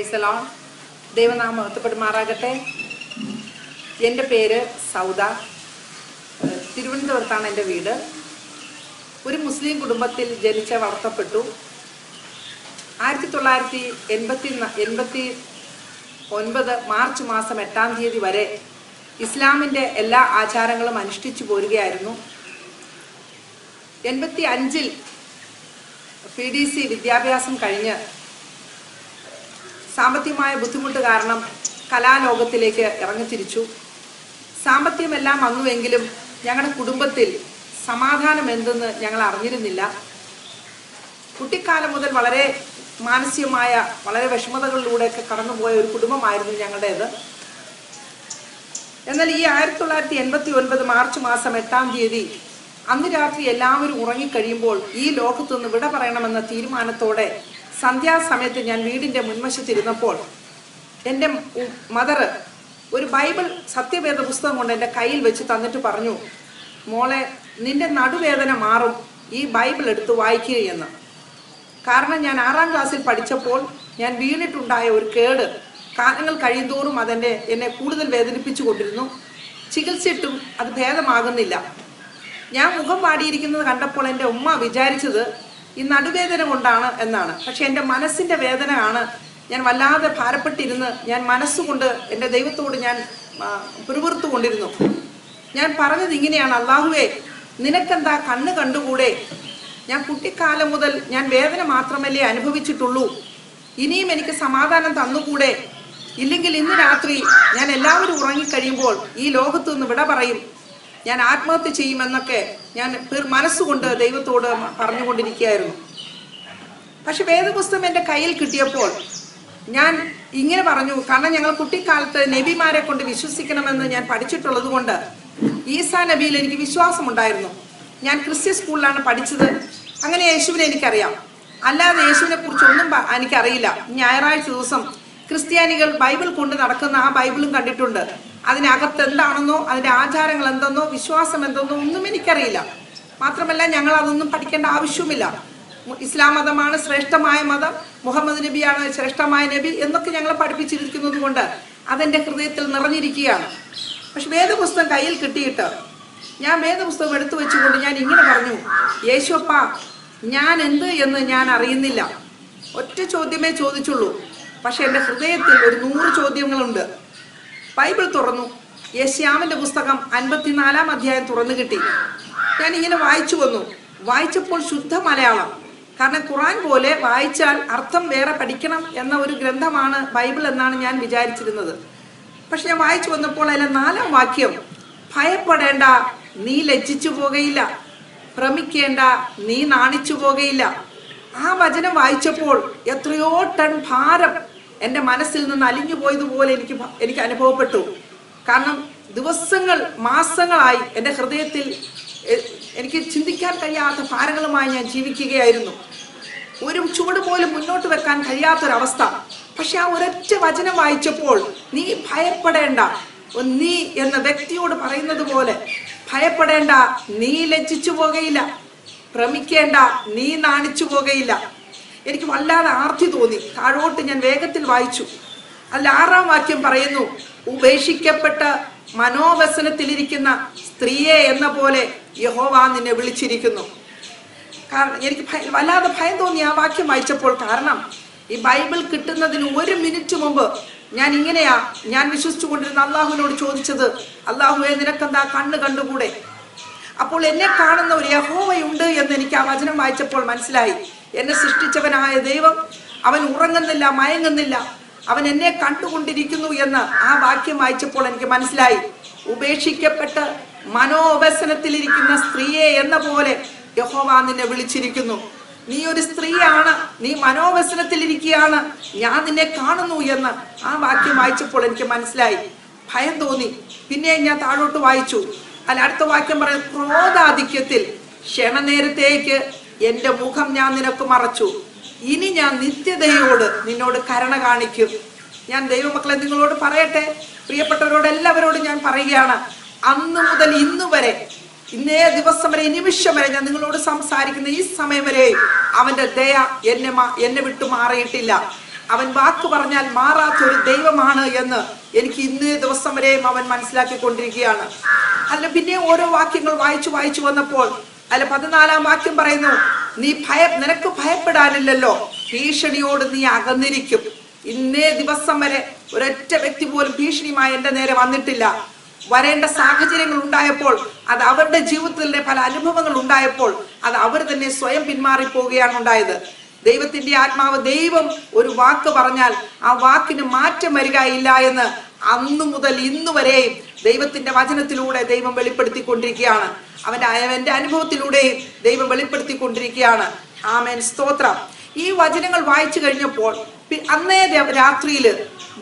Praise the Lord. ദൈവനാമം മഹത്വപ്പെടുമാറാകട്ടെ. എൻ്റെ പേര് സൗദ. തിരുവനന്തപുരത്താണ് എൻ്റെ വീട്. ഒരു മുസ്ലിം കുടുംബത്തിൽ ജനിച്ച് വളർത്തപ്പെട്ടു. 1989 മാർച്ച് മാസം 8-ാം തീയതി വരെ ഇസ്ലാമിൻ്റെ എല്ലാ ആചാരങ്ങളും അനുഷ്ഠിച്ചു പോരുകയായിരുന്നു. 85-ൽ PDC വിദ്യാഭ്യാസം കഴിഞ്ഞ് സാമ്പത്തികമായ ബുദ്ധിമുട്ട് കാരണം കലാലോകത്തിലേക്ക് ഇറങ്ങിത്തിരിച്ചു. സാമ്പത്തികമെല്ലാം വന്നുവെങ്കിലും ഞങ്ങളുടെ കുടുംബത്തിൽ സമാധാനം എന്തെന്ന് ഞങ്ങൾ അറിഞ്ഞിരുന്നില്ല. കുട്ടിക്കാലം മുതൽ വളരെ മാനസികമായ വളരെ വിഷമതകളിലൂടെയൊക്കെ കടന്നുപോയ ഒരു കുടുംബമായിരുന്നു ഞങ്ങളുടേത്. എന്നാൽ ഈ 1989 മാർച്ച് മാസം 8-ാം തീയതി അന്ന് രാത്രി എല്ലാവരും ഉറങ്ങിക്കഴിയുമ്പോൾ ഈ ലോകത്തു നിന്ന് വിട പറയണമെന്ന തീരുമാനത്തോടെ സന്ധ്യാസമയത്ത് ഞാൻ വീടിൻ്റെ മുൻവശത്തിരുന്നപ്പോൾ എൻ്റെ മദർ ഒരു ബൈബിൾ സത്യവേദ പുസ്തകം കൊണ്ട് എൻ്റെ കയ്യിൽ വെച്ച് തന്നിട്ട് പറഞ്ഞു, മോളെ, നിന്റെ നടുവേദന മാറും, ഈ ബൈബിൾ എടുത്ത് വായിക്കുകയെന്ന്. കാരണം ഞാൻ 6-ാം ക്ലാസ്സിൽ പഠിച്ചപ്പോൾ ഞാൻ വീണിട്ടുണ്ടായ ഒരു കേട് കാലങ്ങൾ കഴിയുന്തോറും എന്നെ കൂടുതൽ വേദനിപ്പിച്ചു കൊണ്ടിരുന്നു. ചികിത്സിച്ചിട്ടും അത് ഭേദമാകുന്നില്ല. ഞാൻ മുഖം പാടിയിരിക്കുന്നത് കണ്ടപ്പോൾ എൻ്റെ ഉമ്മ വിചാരിച്ചത് ഈ നടുവേദന കൊണ്ടാണ് എന്നാണ്. പക്ഷെ എൻ്റെ മനസ്സിൻ്റെ വേദന ആണ്. ഞാൻ വല്ലാതെ ഭാരപ്പെട്ടിരുന്ന് ഞാൻ മനസ്സുകൊണ്ട് എൻ്റെ ദൈവത്തോട് ഞാൻ പിറുപിറുത്തു കൊണ്ടിരുന്നു. ഞാൻ പറഞ്ഞത് ഇങ്ങനെയാണ്: അല്ലാഹുവേ, നിനക്കെന്താ കണ്ണ് കണ്ടുകൂടെ? ഞാൻ കുട്ടിക്കാലം മുതൽ ഞാൻ വേദന മാത്രമല്ലേ അനുഭവിച്ചിട്ടുള്ളൂ, ഇനിയും എനിക്ക് സമാധാനം തന്നുകൂടെ? ഇല്ലെങ്കിൽ ഇന്ന് രാത്രി ഞാൻ എല്ലാവരും ഉറങ്ങിക്കഴിയുമ്പോൾ ഈ ലോകത്തു നിന്ന് വിട പറയും, ഞാൻ ആത്മഹത്യ ചെയ്യുമെന്നൊക്കെ ഞാൻ മനസ്സുകൊണ്ട് ദൈവത്തോട് പറഞ്ഞുകൊണ്ടിരിക്കുകയായിരുന്നു. പക്ഷെ വേദപുസ്തകം എൻ്റെ കയ്യിൽ കിട്ടിയപ്പോൾ ഞാൻ ഇങ്ങനെ പറഞ്ഞു. കാരണം ഞങ്ങൾ കുട്ടിക്കാലത്ത് നബിമാരെ കൊണ്ട് വിശ്വസിക്കണമെന്ന് ഞാൻ പഠിച്ചിട്ടുള്ളത് കൊണ്ട് ഈസാ നബിയിൽ എനിക്ക് വിശ്വാസമുണ്ടായിരുന്നു. ഞാൻ ക്രിസ്ത്യൻ സ്കൂളിലാണ് പഠിച്ചത്. അങ്ങനെ യേശുവിനെ എനിക്കറിയാം. അല്ലാതെ യേശുവിനെ കുറിച്ചൊന്നും എനിക്കറിയില്ല. ഞായറാഴ്ച ദിവസം ക്രിസ്ത്യാനികൾ ബൈബിൾ കൊണ്ട് നടക്കുന്ന ആ ബൈബിളും കണ്ടിട്ടുണ്ട്. അതിനകത്ത് എന്താണെന്നോ അതിൻ്റെ ആചാരങ്ങൾ എന്തെന്നോ വിശ്വാസം എന്തെന്നോ ഒന്നും എനിക്കറിയില്ല. മാത്രമല്ല ഞങ്ങൾ അതൊന്നും പഠിക്കേണ്ട ആവശ്യവുമില്ല. ഇസ്ലാം മതമാണ് ശ്രേഷ്ഠമായ മതം, മുഹമ്മദ് നബിയാണ് ശ്രേഷ്ഠമായ നബി എന്നൊക്കെ ഞങ്ങളെ പഠിപ്പിച്ചിരിക്കുന്നത് കൊണ്ട് അതെൻ്റെ ഹൃദയത്തിൽ നിറഞ്ഞിരിക്കുകയാണ്. പക്ഷെ വേദപുസ്തകം കയ്യിൽ കിട്ടിയിട്ട് ഞാൻ വേദപുസ്തകം എടുത്തു വെച്ചുകൊണ്ട് ഞാൻ ഇങ്ങനെ പറഞ്ഞു, യേശുപ്പ, ഞാൻ എന്ത് എന്ന് ഞാൻ അറിയുന്നില്ല. ഒറ്റ ചോദ്യമേ ചോദിച്ചുള്ളൂ. പക്ഷെ എൻ്റെ ഹൃദയത്തിൽ ഒരു 100 ചോദ്യങ്ങളുണ്ട്. ബൈബിൾ തുറന്നു. യെശയ്യാവിൻ്റെ പുസ്തകം 54-ാം അധ്യായം തുറന്നു കിട്ടി. ഞാൻ ഇങ്ങനെ വായിച്ചു വന്നു. വായിച്ചപ്പോൾ ശുദ്ധ മലയാളം. കാരണം ഖുർആൻ പോലെ വായിച്ചാൽ അർത്ഥം വേറെ പഠിക്കണം എന്ന ഒരു ഗ്രന്ഥമാണ് ബൈബിൾ എന്നാണ് ഞാൻ വിചാരിച്ചിരുന്നത്. പക്ഷെ ഞാൻ വായിച്ചു വന്നപ്പോൾ അതിലെ 4-ാം വാക്യം, ഭയപ്പെടേണ്ട, നീ ലജ്ജിച്ചു പോകുകയില്ല, ഭ്രമിക്കേണ്ട, നീ നാണിച്ചു പോകുകയില്ല. ആ വചനം വായിച്ചപ്പോൾ എത്രയോ ടൺ ഭാരം എൻ്റെ മനസ്സിൽ നിന്ന് അലിഞ്ഞു പോയതുപോലെ എനിക്ക് അനുഭവപ്പെട്ടു. കാരണം ദിവസങ്ങൾ മാസങ്ങളായി എൻ്റെ ഹൃദയത്തിൽ എനിക്ക് ചിന്തിക്കാൻ കഴിയാത്ത ഭാരങ്ങളുമായി ഞാൻ ജീവിക്കുകയായിരുന്നു. ഒരു ചുവട് പോലും മുന്നോട്ട് വെക്കാൻ കഴിയാത്തൊരവസ്ഥ. പക്ഷെ ആ ഒരൊറ്റ വചനം വായിച്ചപ്പോൾ, നീ ഭയപ്പെടേണ്ട, നീ എന്ന വ്യക്തിയോട് പറയുന്നത് പോലെ, ഭയപ്പെടേണ്ട, നീ ലജ്ജിച്ചു പോകുകയില്ല, ഭ്രമിക്കേണ്ട, നീ നാണിച്ചു പോകുകയില്ല. എനിക്ക് വല്ലാതെ ആർത്തി തോന്നി. താഴോട്ട് ഞാൻ വേഗത്തിൽ വായിച്ചു. അതിൽ 6-ാം വാക്യം പറയുന്നു, ഉപേക്ഷിക്കപ്പെട്ട മനോവ്യസനത്തിലിരിക്കുന്ന സ്ത്രീയെ എന്ന പോലെ യഹോവ നിന്നെ വിളിച്ചിരിക്കുന്നു. കാരണം എനിക്ക് വല്ലാതെ ഭയം തോന്നി ആ വാക്യം വായിച്ചപ്പോൾ. കാരണം ഈ ബൈബിൾ കിട്ടുന്നതിന് 1 മിനിറ്റ് മുമ്പ് ഞാൻ വിശ്വസിച്ചു കൊണ്ടിരുന്ന അള്ളാഹുവിനോട് ചോദിച്ചത്, അള്ളാഹുവേ, നിനക്കെന്താ കണ്ണ് കണ്ടുകൂടെ? അപ്പോൾ എന്നെ കാണുന്ന ഒരു യഹോവയുണ്ട് എന്ന് എനിക്ക് ആ വചനം വായിച്ചപ്പോൾ മനസ്സിലായി. എന്നെ സൃഷ്ടിച്ചവനായ ദൈവം, അവൻ ഉറങ്ങുന്നില്ല, മയങ്ങുന്നില്ല, അവൻ എന്നെ കണ്ടുകൊണ്ടിരിക്കുന്നു എന്ന് ആ വാക്യം വായിച്ചപ്പോൾ എനിക്ക് മനസ്സിലായി. ഉപേക്ഷിക്കപ്പെട്ട് മനോവ്യസനത്തിലിരിക്കുന്ന സ്ത്രീയെ എന്ന പോലെ യഹോവ നിന്നെ വിളിച്ചിരിക്കുന്നു. നീ ഒരു സ്ത്രീയാണ്, നീ മനോവ്യസനത്തിലിരിക്കുകയാണ്, ഞാൻ നിന്നെ കാണുന്നു എന്ന് ആ വാക്യം വായിച്ചപ്പോൾ എനിക്ക് മനസ്സിലായി. ഭയം തോന്നി. പിന്നെ ഞാൻ താഴോട്ട് വായിച്ചു. അടുത്ത വാക്യം പറയും, ക്രോധാധിക്യത്തിൽ ക്ഷണനേരത്തേക്ക് എൻ്റെ മുഖം ഞാൻ നിനക്ക് മറച്ചു, ഇനി ഞാൻ നിത്യതയോട് നിന്നോട് കരുണ കാണിക്കും. ഞാൻ ദൈവമക്കളെ നിങ്ങളോട് പറയട്ടെ, പ്രിയപ്പെട്ടവരോട് എല്ലാവരോടും ഞാൻ പറയുകയാണ്, അന്ന് മുതൽ ഇന്ന് വരെ, ഇന്നേ ദിവസം വരെ, ഈ നിമിഷം വരെ ഞാൻ നിങ്ങളോട് സംസാരിക്കുന്ന ഈ സമയം വരെ അവൻ്റെ ദയ എന്നെ വിട്ടു മാറിയിട്ടില്ല. അവൻ വാക്ക് പറഞ്ഞാൽ മാറാത്തൊരു ദൈവമാണ് എന്ന് എനിക്ക് ഇന്നേ ദിവസം വരെയും അവൻ മനസ്സിലാക്കിക്കൊണ്ടിരിക്കുകയാണ്. അല്ല, പിന്നെ ഓരോ വാക്യങ്ങൾ വായിച്ചു വന്നപ്പോൾ അല്ല 14-ാം വാക്യം പറയുന്നു, നിനക്ക് ഭയപ്പെടാനില്ലല്ലോ, ഭീഷണിയോട് നീ അകന്നിരിക്കും. ഇന്നേ ദിവസം വരെ ഒരൊറ്റ വ്യക്തി പോലും ഭീഷണിയുമായി എൻ്റെ നേരെ വന്നിട്ടില്ല. വരേണ്ട സാഹചര്യങ്ങൾ ഉണ്ടായപ്പോൾ, അത് അവരുടെ ജീവിതത്തിലെ പല അനുഭവങ്ങൾ ഉണ്ടായപ്പോൾ അത് അവർ തന്നെ സ്വയം പിന്മാറിപ്പോവുകയാണ് ഉണ്ടായത്. ദൈവത്തിന്റെ ആത്മാവ്, ദൈവം ഒരു വാക്ക് പറഞ്ഞാൽ ആ വാക്കിന് മാറ്റം വരികയില്ല എന്ന് അന്നു മുതൽ ഇന്നു വരെയും ദൈവത്തിന്റെ വചനത്തിലൂടെ ദൈവം വെളിപ്പെടുത്തിക്കൊണ്ടിരിക്കുകയാണ്. അവന്റെ അനുഭവത്തിലൂടെയും ദൈവം വെളിപ്പെടുത്തിക്കൊണ്ടിരിക്കുകയാണ്. ആമേൻ, സ്തോത്രം. ഈ വചനങ്ങൾ വായിച്ചു കഴിഞ്ഞപ്പോൾ അന്നേ രാത്രിയില്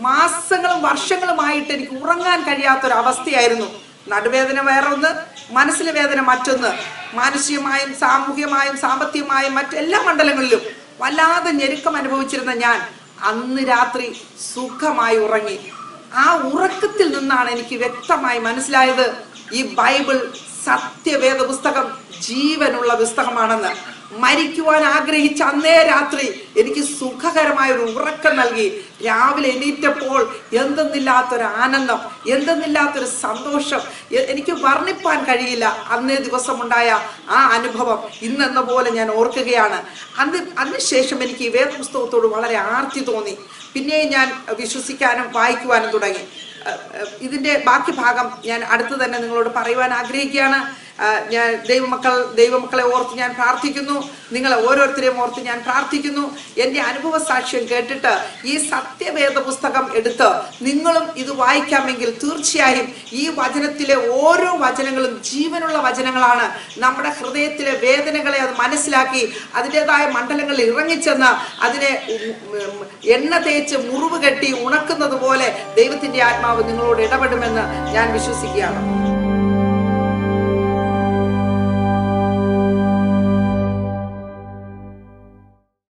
മാസങ്ങളും വർഷങ്ങളുമായിട്ട് എനിക്ക് ഉറങ്ങാൻ കഴിയാത്തൊരവസ്ഥയായിരുന്നു. നടുവേദന വേറൊന്ന്, മനസ്സിലെ വേദന മറ്റൊന്ന്. മാനസികമായും സാമൂഹികമായും സാമ്പത്തികമായും മറ്റെല്ലാ മണ്ഡലങ്ങളിലും വല്ലാതെ ഞെരുക്കം അനുഭവിച്ചിരുന്ന ഞാൻ അന്ന് രാത്രി സുഖമായി ഉറങ്ങി. ആ ഉറക്കത്തിൽ നിന്നാണ് എനിക്ക് വ്യക്തമായി മനസ്സിലായത്, ഈ ബൈബിൾ സത്യവേദ പുസ്തകം ജീവനുള്ള പുസ്തകമാണെന്ന്. മരിക്കുവാൻ ആഗ്രഹിച്ച അന്നേ രാത്രി എനിക്ക് സുഖകരമായ ഒരു ഉറക്കം നൽകി. രാവിലെ എണീറ്റപ്പോൾ എന്തെന്നില്ലാത്തൊരു ആനന്ദം, എന്തെന്നില്ലാത്തൊരു സന്തോഷം എനിക്ക് വർണ്ണിപ്പാൻ കഴിയില്ല. അന്നേ ദിവസമുണ്ടായ ആ അനുഭവം ഇന്നെന്ന പോലെ ഞാൻ ഓർക്കുകയാണ്. അതിനുശേഷം എനിക്ക് ഈ വേദപുസ്തകത്തോട് വളരെ ആർത്തി തോന്നി. പിന്നെയും ഞാൻ വിശ്വസിക്കാനും വായിക്കുവാനും തുടങ്ങി. ഇതിൻ്റെ ബാക്കി ഭാഗം ഞാൻ അടുത്ത് തന്നെ നിങ്ങളോട് പറയുവാൻ ആഗ്രഹിക്കുകയാണ്. ഞാൻ ദൈവമക്കളെ ഓർത്ത് ഞാൻ പ്രാർത്ഥിക്കുന്നു. നിങ്ങളെ ഓരോരുത്തരെയും ഓർത്ത് ഞാൻ പ്രാർത്ഥിക്കുന്നു. എൻ്റെ അനുഭവ സാക്ഷ്യം കേട്ടിട്ട് ഈ സത്യവേദ പുസ്തകം എടുത്ത് നിങ്ങളും ഇത് വായിക്കാമെങ്കിൽ തീർച്ചയായും ഈ വചനത്തിലെ ഓരോ വചനങ്ങളും ജീവനുള്ള വചനങ്ങളാണ്. നമ്മുടെ ഹൃദയത്തിലെ വേദനകളെ അത് മനസ്സിലാക്കി അതിൻ്റെതായ മണ്ഡലങ്ങളിൽ ഇറങ്ങിച്ചെന്ന് അതിനെ എണ്ണ തേച്ച് മുറിവ് കെട്ടി ഉണക്കുന്നത് പോലെ ദൈവത്തിൻ്റെ ആത്മാവ് നിങ്ങളോട് ഇടപെടുമെന്ന് ഞാൻ വിശ്വസിക്കുകയാണ്.